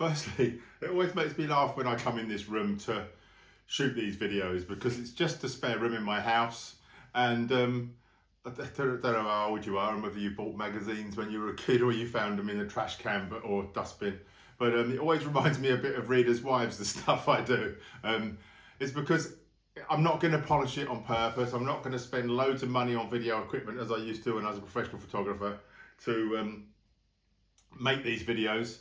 Firstly, it always makes me laugh when I come in this room to shoot these videos because it's just a spare room in my house. And I don't know how old you are and whether you bought magazines when you were a kid or you found them in a trash can or dustbin. But it always reminds me a bit of Readers' Wives, the stuff I do. It's because I'm not going to polish it on purpose. I'm not going to spend loads of money on video equipment as I used to when I was a professional photographer to make these videos.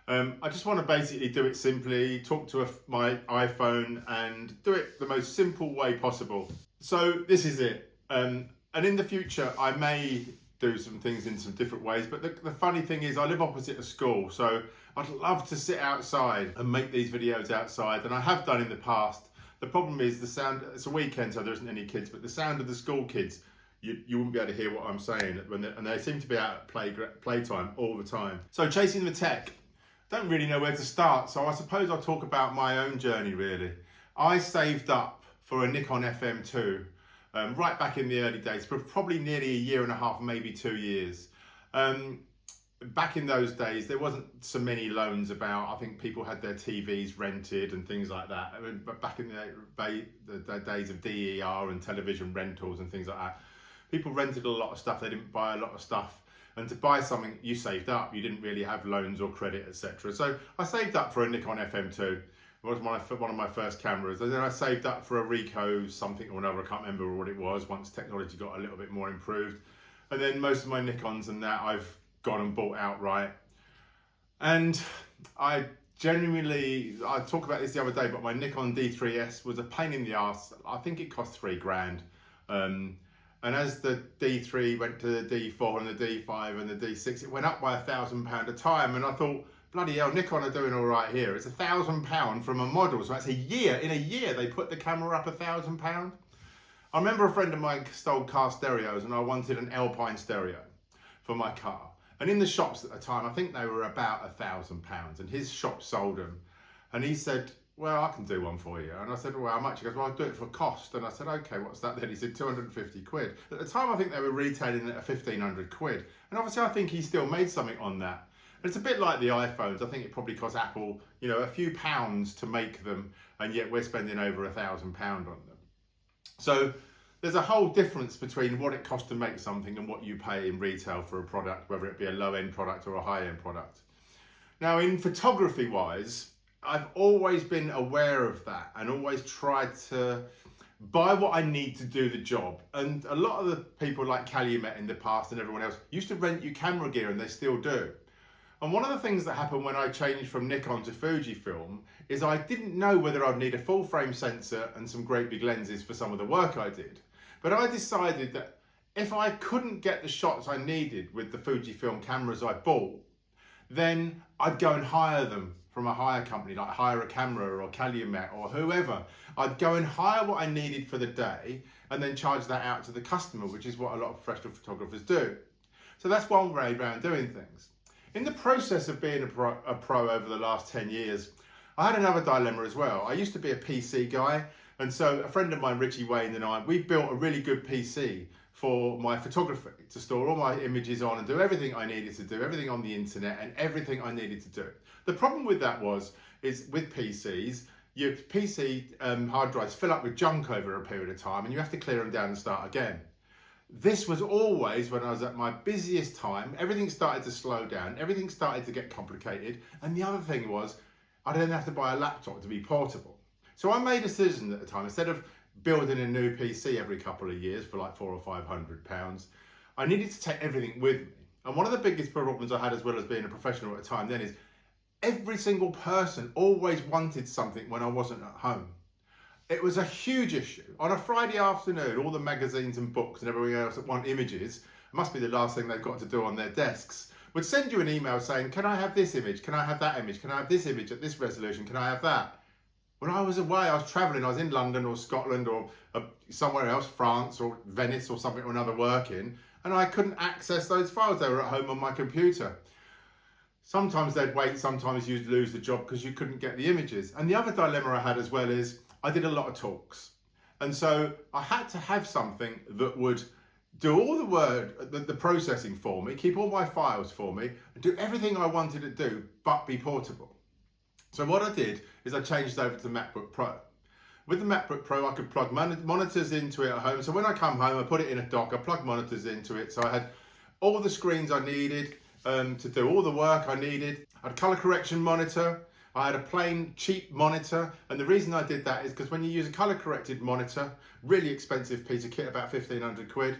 I just want to basically do it simply, talk to my iPhone and do it the most simple way possible. So this is it. And in the future, I may do some things in some different ways, but the funny thing is I live opposite a school, so I'd love to sit outside and make these videos outside, and I have done in the past. The problem is the sound, it's a weekend so there isn't any kids, but the sound of the school kids, you wouldn't be able to hear what I'm saying, and they seem to be out at playtime all the time. So chasing the tech, don't really know where to start, so I suppose I'll talk about my own journey really. I saved up for a Nikon FM2 right back in the early days, for probably nearly a year and a half, maybe 2 years. Back in those days, there wasn't so many loans about. I think people had their TVs rented and things like that. I mean, but back in the days of DER and television rentals and things like that, people rented a lot of stuff. They didn't buy a lot of stuff. And to buy something, you saved up. You didn't really have loans or credit, etc. So I saved up for a Nikon FM2. It was one of my first cameras. And then I saved up for a Ricoh something or another. I can't remember what it was once technology got a little bit more improved. And then most of my Nikons and that I've gone and bought outright. And I talked about this the other day, but my Nikon D3S was a pain in the arse. I think it cost £3,000. And as the D3 went to the D4 and the D5 and the D6, it went up by £1,000 a time. And I thought, bloody hell, Nikon are doing all right here. It's £1,000 from a model. So that's a year. In a year, they put the camera up £1,000. I remember a friend of mine stole car stereos and I wanted an Alpine stereo for my car. And in the shops at the time, I think they were about £1,000, and his shop sold them. And he said, well, I can do one for you. And I said, well, how much? He goes, well, I'll do it for cost. And I said, okay, what's that then? He said, 250 quid. At the time, I think they were retailing it at 1,500 quid. And obviously, I think he still made something on that. And it's a bit like the iPhones. I think it probably cost Apple, a few pounds to make them, and yet we're spending over £1,000 on them. So there's a whole difference between what it costs to make something and what you pay in retail for a product, whether it be a low-end product or a high-end product. Now, in photography-wise, I've always been aware of that and always tried to buy what I need to do the job. And a lot of the people like Calumet in the past and everyone else used to rent you camera gear, and they still do. And one of the things that happened when I changed from Nikon to Fujifilm is I didn't know whether I'd need a full-frame sensor and some great big lenses for some of the work I did. But I decided that if I couldn't get the shots I needed with the Fujifilm cameras I bought, then I'd go and hire them from a hire company, like Hire a Camera or Calumet or whoever. I'd go and hire what I needed for the day and then charge that out to the customer, which is what a lot of professional photographers do. So that's one way around doing things. In the process of being a pro over the last 10 years, I had another dilemma as well. I used to be a PC guy. And so a friend of mine, Richie Wayne, and I, we built a really good PC for my photography to store all my images on and do everything I needed to do, everything on the internet and everything I needed to do. The problem with that is with PCs, your PC hard drives fill up with junk over a period of time and you have to clear them down and start again. This was always when I was at my busiest time. Everything started to slow down, everything started to get complicated. And the other thing was, I didn't have to buy a laptop to be portable. So I made a decision at the time, instead of building a new PC every couple of years for like £400 or £500, I needed to take everything with me. And one of the biggest problems I had, as well as being a professional at the time then, is every single person always wanted something when I wasn't at home. It was a huge issue. On a Friday afternoon, all the magazines and books and everything else that want images, it must be the last thing they've got to do on their desks, would send you an email saying, can I have this image? Can I have that image? Can I have this image at this resolution? Can I have that? When I was away, I was travelling, I was in London or Scotland or somewhere else, France or Venice or something or another working, and I couldn't access those files. They were at home on my computer. Sometimes they'd wait, sometimes you'd lose the job because you couldn't get the images. And the other dilemma I had as well is I did a lot of talks. And so I had to have something that would do all the work, the processing for me, keep all my files for me, and do everything I wanted to do, but be portable. So what I did is I changed over to the MacBook Pro. With the MacBook Pro, I could plug monitors into it at home. So when I come home, I put it in a dock, I plug monitors into it. So I had all the screens I needed to do all the work I needed. I had a color correction monitor. I had a plain cheap monitor. And the reason I did that is because when you use a color corrected monitor, really expensive piece of kit, about 1,500 quid,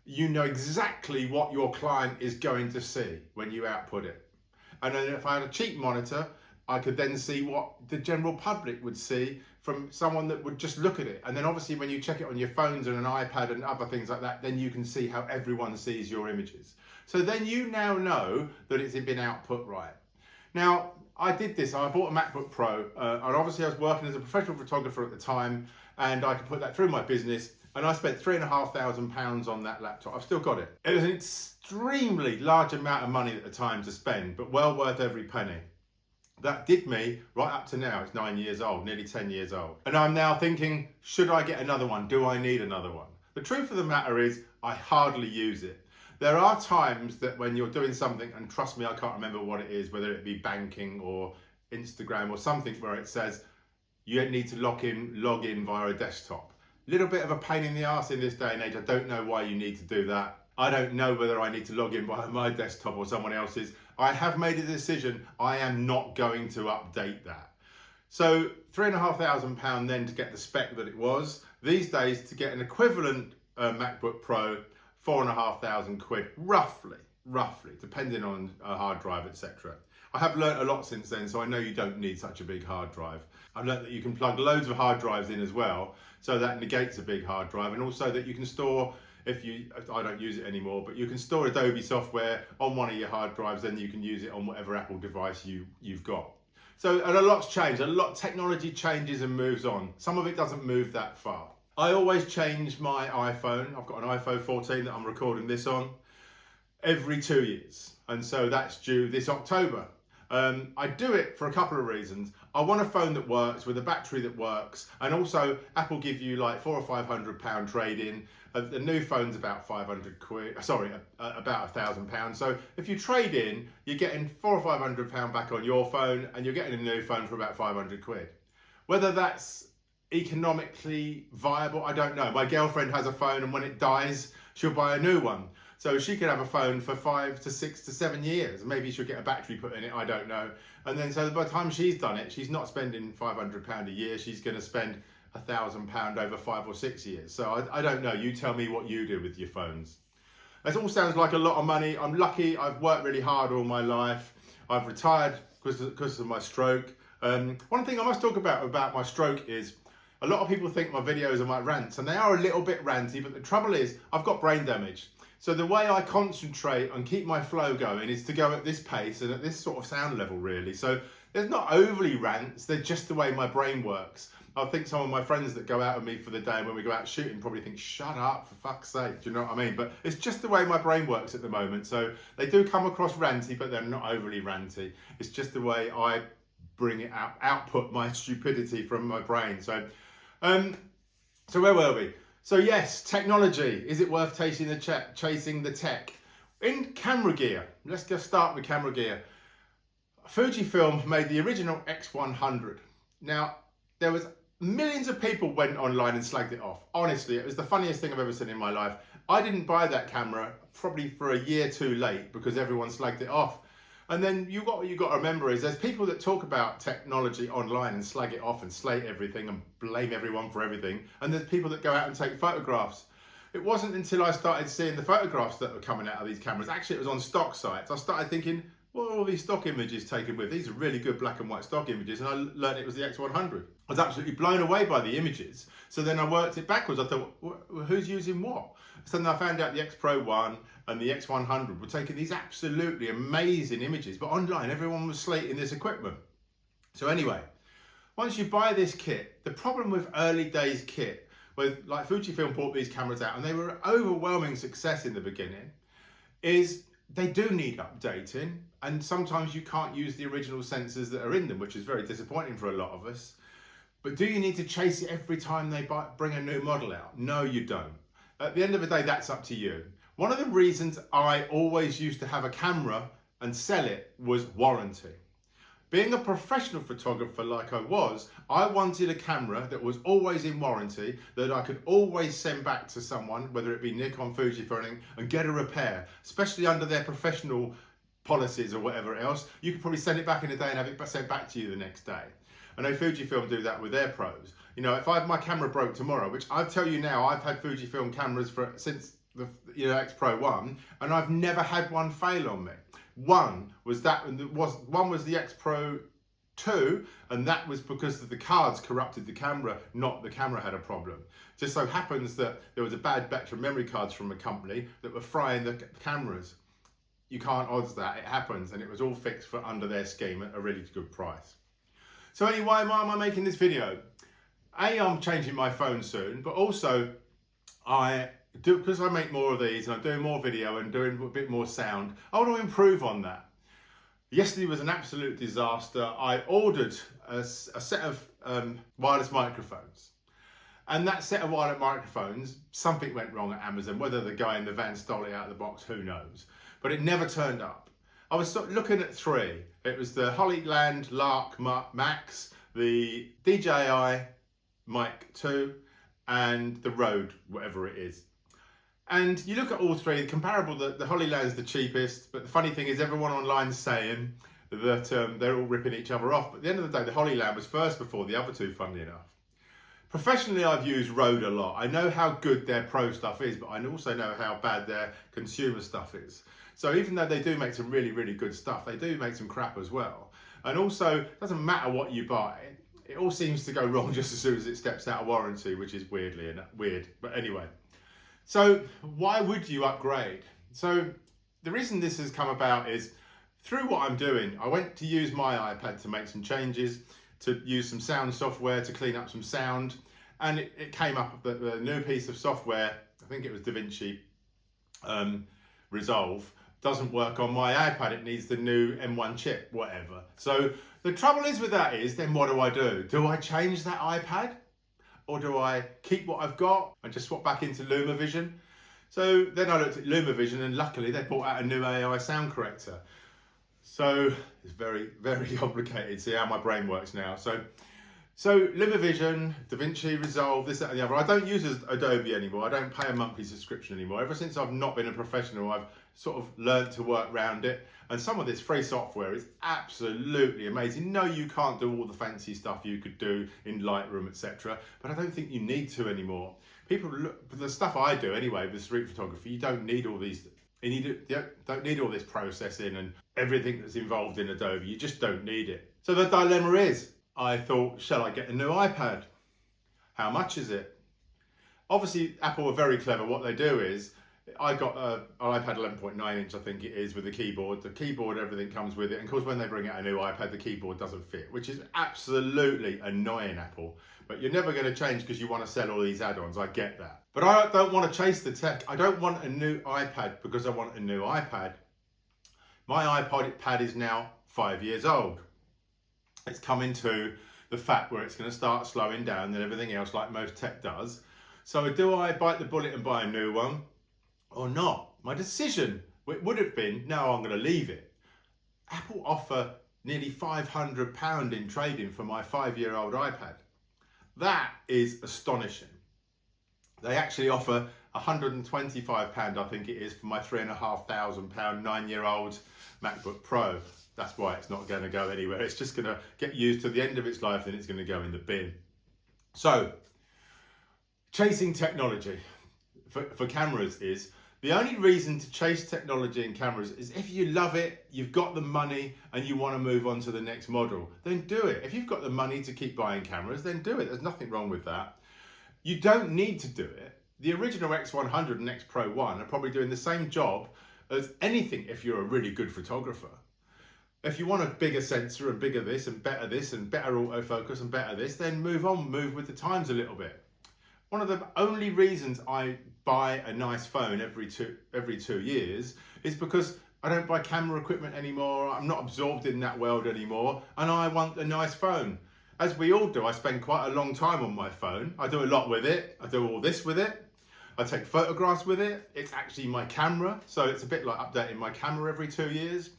you know exactly what your client is going to see when you output it. And then if I had a cheap monitor, I could then see what the general public would see from someone that would just look at it. And then obviously when you check it on your phones and an iPad and other things like that, then you can see how everyone sees your images. So then you now know that it's been output right. Now, I did this, I bought a MacBook Pro, and obviously I was working as a professional photographer at the time, and I could put that through my business, and I spent £3,500 on that laptop. I've still got it. It was an extremely large amount of money at the time to spend, but well worth every penny. That did me right up to now. It's 9 years old, nearly 10 years old. And I'm now thinking, should I get another one? Do I need another one? The truth of the matter is, I hardly use it. There are times that when you're doing something, and trust me, I can't remember what it is, whether it be banking or Instagram or something where it says you need to log in via a desktop. Little bit of a pain in the arse in this day and age. I don't know why you need to do that. I don't know whether I need to log in via my desktop or someone else's. I have made a decision. I am not going to update that. So £3,500 then to get the spec that it was. These days to get an equivalent MacBook Pro, 4,500 quid, roughly, depending on a hard drive, etc. I have learnt a lot since then, so I know you don't need such a big hard drive. I've learnt that you can plug loads of hard drives in as well, so that negates a big hard drive, and also that you can store, I don't use it anymore, but you can store Adobe software on one of your hard drives, then you can use it on whatever Apple device you've got. So, and a lot's changed, technology changes and moves on. Some of it doesn't move that far. I always change my iPhone. I've got an iPhone 14 that I'm recording this on every 2 years. And so that's due this October. I do it for a couple of reasons. I want a phone that works with a battery that works. And also Apple give you like £400 or £500 trade-in. The new phone's about 500 quid, sorry, about £1,000. So if you trade in, you're getting £400 or £500 back on your phone, and you're getting a new phone for about 500 quid. Whether that's economically viable, I don't know. My girlfriend has a phone, and when it dies, she'll buy a new one. So she could have a phone for 5 to 6 to 7 years. Maybe she'll get a battery put in it, I don't know. And then so by the time she's done it, she's not spending £500 a year, she's going to spend £1,000 over 5 or 6 years. So I don't know, you tell me what you do with your phones. That all sounds like a lot of money. I'm lucky, I've worked really hard all my life. I've retired because of my stroke. One thing I must talk about my stroke is, a lot of people think my videos are my rants, and they are a little bit ranty, but the trouble is I've got brain damage. So the way I concentrate and keep my flow going is to go at this pace and at this sort of sound level, really. So there's not overly rants, they're just the way my brain works. I think some of my friends that go out with me for the day and when we go out shooting probably think, shut up, for fuck's sake, do you know what I mean? But it's just the way my brain works at the moment. So they do come across ranty, but they're not overly ranty. It's just the way I bring it out, output my stupidity from my brain. So where were we? So yes, technology. Is it worth chasing the tech? In camera gear, let's just start with camera gear. Fujifilm made the original X100. Now, there was millions of people went online and slagged it off. Honestly, it was the funniest thing I've ever seen in my life. I didn't buy that camera probably for a year too late because everyone slagged it off. And then what you got to remember is there's people that talk about technology online and slag it off and slate everything and blame everyone for everything. And there's people that go out and take photographs. It wasn't until I started seeing the photographs that were coming out of these cameras. Actually, it was on stock sites. I started thinking, what are all these stock images taken with? These are really good black and white stock images. And I learned it was the X100. I was absolutely blown away by the images. So then I worked it backwards. I thought, who's using what? So then I found out the X Pro 1 and the X100 were taking these absolutely amazing images, but online everyone was slating this equipment. So anyway, once you buy this kit, the problem with early days kit, where like Fujifilm brought these cameras out and they were an overwhelming success in the beginning, is they do need updating, and sometimes you can't use the original sensors that are in them, which is very disappointing for a lot of us. But do you need to chase it every time they bring a new model out? No, you don't. At the end of the day, that's up to you. One of the reasons I always used to have a camera and sell it was warranty. Being a professional photographer like I was, I wanted a camera that was always in warranty, that I could always send back to someone, whether it be Nikon, Fuji, or anything, and get a repair, especially under their professional policies or whatever else. You could probably send it back in a day and have it sent back to you the next day. I know Fujifilm do that with their pros. You know, if my camera broke tomorrow, which I tell you now, I've had Fujifilm cameras since the X Pro 1, and I've never had one fail on me. One was the X Pro 2, and that was because the cards corrupted the camera, not the camera had a problem. Just so happens that there was a bad batch of memory cards from a company that were frying the cameras. You can't odds that, it happens, and it was all fixed for under their scheme at a really good price. So anyway, why am I making this video? I'm changing my phone soon, but also because I make more of these and I'm doing more video and doing a bit more sound, I want to improve on that. Yesterday was an absolute disaster. I ordered a set of wireless microphones. And that set of wireless microphones, something went wrong at Amazon. Whether the guy in the van stole it out of the box, who knows. But it never turned up. I was looking at three. It was the Hollyland Lark Max, the DJI Mic 2, and the Rode, whatever it is. And you look at all three, comparable, the Hollyland's the cheapest, but the funny thing is everyone online's saying that they're all ripping each other off. But at the end of the day, the Hollyland was first before the other two, funnily enough. Professionally, I've used Rode a lot. I know how good their pro stuff is, but I also know how bad their consumer stuff is. So even though they do make some really, really good stuff, they do make some crap as well. And also, it doesn't matter what you buy, it all seems to go wrong just as soon as it steps out of warranty, which is weird. But anyway, so why would you upgrade? So the reason this has come about is through what I'm doing. I went to use my iPad to make some changes, to use some sound software to clean up some sound, and it came up that the new piece of software, I think it was DaVinci Resolve, doesn't work on my iPad. It needs the new M1 chip, whatever. So the trouble is with that is, then what do? Do I change that iPad? Or do I keep what I've got and just swap back into LumaVision? So then I looked at LumaVision, and luckily they brought out a new AI sound corrector. So it's very, very complicated. See how my brain works now. So LumaVision, DaVinci Resolve, this, that and the other. I don't use Adobe anymore. I don't pay a monthly subscription anymore. Ever since I've not been a professional, I've sort of learned to work around it. And some of this free software is absolutely amazing. No, you can't do all the fancy stuff you could do in Lightroom, etc. But I don't think you need to anymore. People look, the stuff I do anyway, with street photography, you don't need all these. You don't need all this processing and everything that's involved in Adobe. You just don't need it. So the dilemma is, I thought, shall I get a new iPad? How much is it? Obviously, Apple are very clever. What they do is, I got an iPad 11.9 inch, I think it is, with the keyboard. The keyboard, everything comes with it. And of course, when they bring out a new iPad, the keyboard doesn't fit, which is absolutely annoying, Apple. But you're never going to change because you want to sell all these add-ons. I get that. But I don't want to chase the tech. I don't want a new iPad because I want a new iPad. My iPad is now 5 years old. It's coming to the fact where it's going to start slowing down and everything else, like most tech does. So do I bite the bullet and buy a new one or not? My decision would have been, no, I'm going to leave it. Apple offer nearly £500 in trading for my 5-year-old iPad. That is astonishing. They actually offer £125, I think it is, for my £3,500 9-year-old MacBook Pro. That's why it's not going to go anywhere. It's just going to get used to the end of its life, then it's going to go in the bin. So, chasing technology for cameras is, the only reason to chase technology in cameras is if you love it, you've got the money and you want to move on to the next model, then do it. If you've got the money to keep buying cameras, then do it. There's nothing wrong with that. You don't need to do it. The original X100 and X Pro 1 are probably doing the same job as anything if you're a really good photographer. If you want a bigger sensor and bigger this and better autofocus and better this, then move with the times a little bit. One of the only reasons I buy a nice phone every two years is because I don't buy camera equipment anymore. I'm not absorbed in that world anymore, and I want a nice phone. As we all do, I spend quite a long time on my phone. I do a lot with it. I do all this with it. I take photographs with it. It's actually my camera, so it's a bit like updating my camera every 2 years.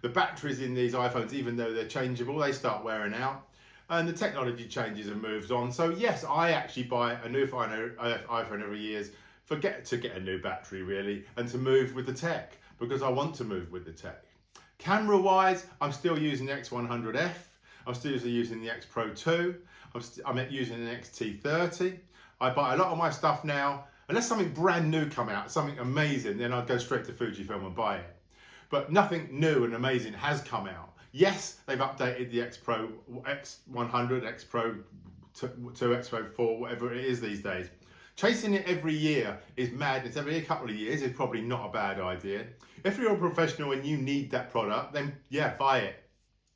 The batteries in these iPhones, even though they're changeable, they start wearing out. And the technology changes and moves on. So yes, I actually buy a new iPhone every year to get a new battery really, and to move with the tech, because I want to move with the tech. Camera wise, I'm still using the X100F. I'm still using the X Pro 2. I'm using the XT30. I buy a lot of my stuff now, unless something brand new come out, something amazing, then I'd go straight to Fujifilm and buy it. But nothing new and amazing has come out. Yes, they've updated the X Pro X100, X Pro 2, X Pro 4, whatever it is these days. Chasing it every year is madness. Every couple of years is probably not a bad idea. If you're a professional and you need that product, then yeah, buy it.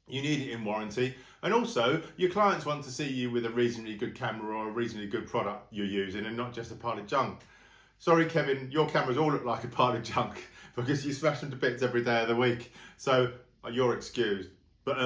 You need it in warranty. And also, your clients want to see you with a reasonably good camera or a reasonably good product you're using and not just a pile of junk. Sorry, Kevin, your cameras all look like a pile of junk because you smash them to bits every day of the week. So you're excused. But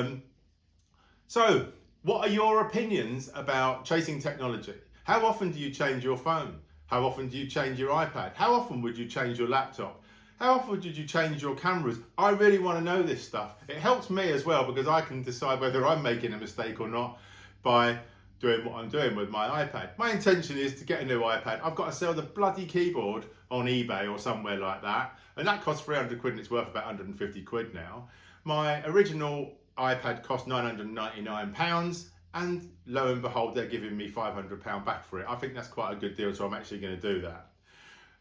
so what are your opinions about chasing technology? How often do you change your phone? How often do you change your iPad? How often would you change your laptop? How often did you change your cameras? I really want to know this stuff. It helps me as well because I can decide whether I'm making a mistake or not by doing what I'm doing with my iPad. My intention is to get a new iPad. I've got to sell the bloody keyboard on eBay or somewhere like that. And that costs 300 quid and it's worth about 150 quid now. My original iPad cost £999 and lo and behold, they're giving me £500 back for it. I think that's quite a good deal, so I'm actually going to do that.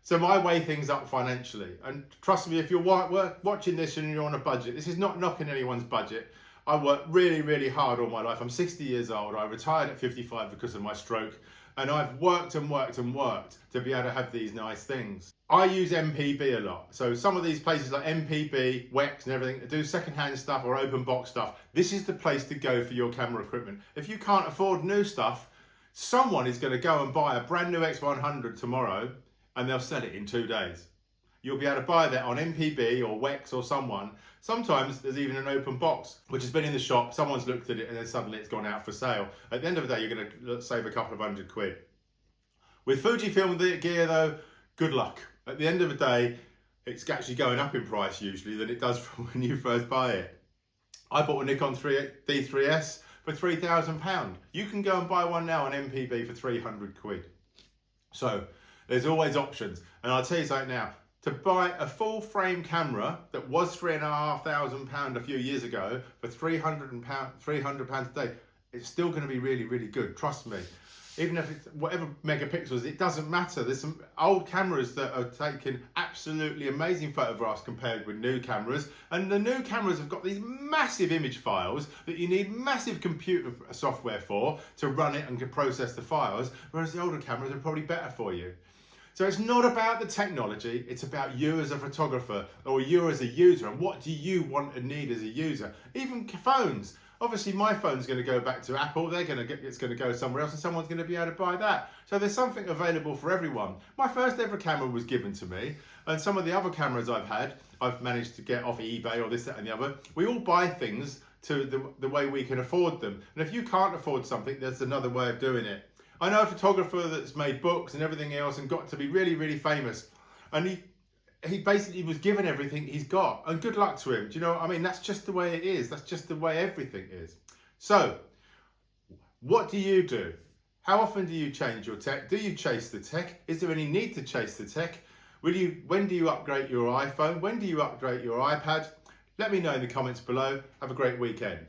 So I weigh things up financially, and trust me, if you're watching this and you're on a budget, this is not knocking anyone's budget. I worked really, really hard all my life. I'm 60 years old. I retired at 55 because of my stroke, and I've worked and worked and worked to be able to have these nice things. I use MPB a lot. So some of these places like MPB, Wex and everything that do secondhand stuff or open box stuff, this is the place to go for your camera equipment. If you can't afford new stuff, someone is going to go and buy a brand new X100 tomorrow and they'll sell it in 2 days. You'll be able to buy that on MPB or Wex or someone. Sometimes there's even an open box, which has been in the shop, someone's looked at it and then suddenly it's gone out for sale. At the end of the day, you're going to save a couple of £100. With Fujifilm gear though, good luck. At the end of the day, it's actually going up in price usually than it does from when you first buy it. I bought a Nikon D3S for £3,000. You can go and buy one now on MPB for 300 quid. So there's always options. And I'll tell you something now, to buy a full frame camera that was £3,500 a few years ago for £300 a day, it's still going to be really, really good. Trust me. Even if it's whatever megapixels, it doesn't matter. There's some old cameras that are taking absolutely amazing photographs compared with new cameras. And the new cameras have got these massive image files that you need massive computer software for to run it and to process the files, whereas the older cameras are probably better for you. So it's not about the technology, it's about you as a photographer or you as a user and what do you want and need as a user. Even phones. Obviously my phone's going to go back to Apple, it's going to go somewhere else and someone's going to be able to buy that. So there's something available for everyone. My first ever camera was given to me and some of the other cameras I've had, I've managed to get off eBay or this, that and the other. We all buy things to the way we can afford them. And if you can't afford something, there's another way of doing it. I know a photographer that's made books and everything else and got to be really, really famous. And he basically was given everything he's got. And good luck to him. Do you know what I mean? That's just the way it is. That's just the way everything is. So, what do you do? How often do you change your tech? Do you chase the tech? Is there any need to chase the tech? When do you upgrade your iPhone? When do you upgrade your iPad? Let me know in the comments below. Have a great weekend.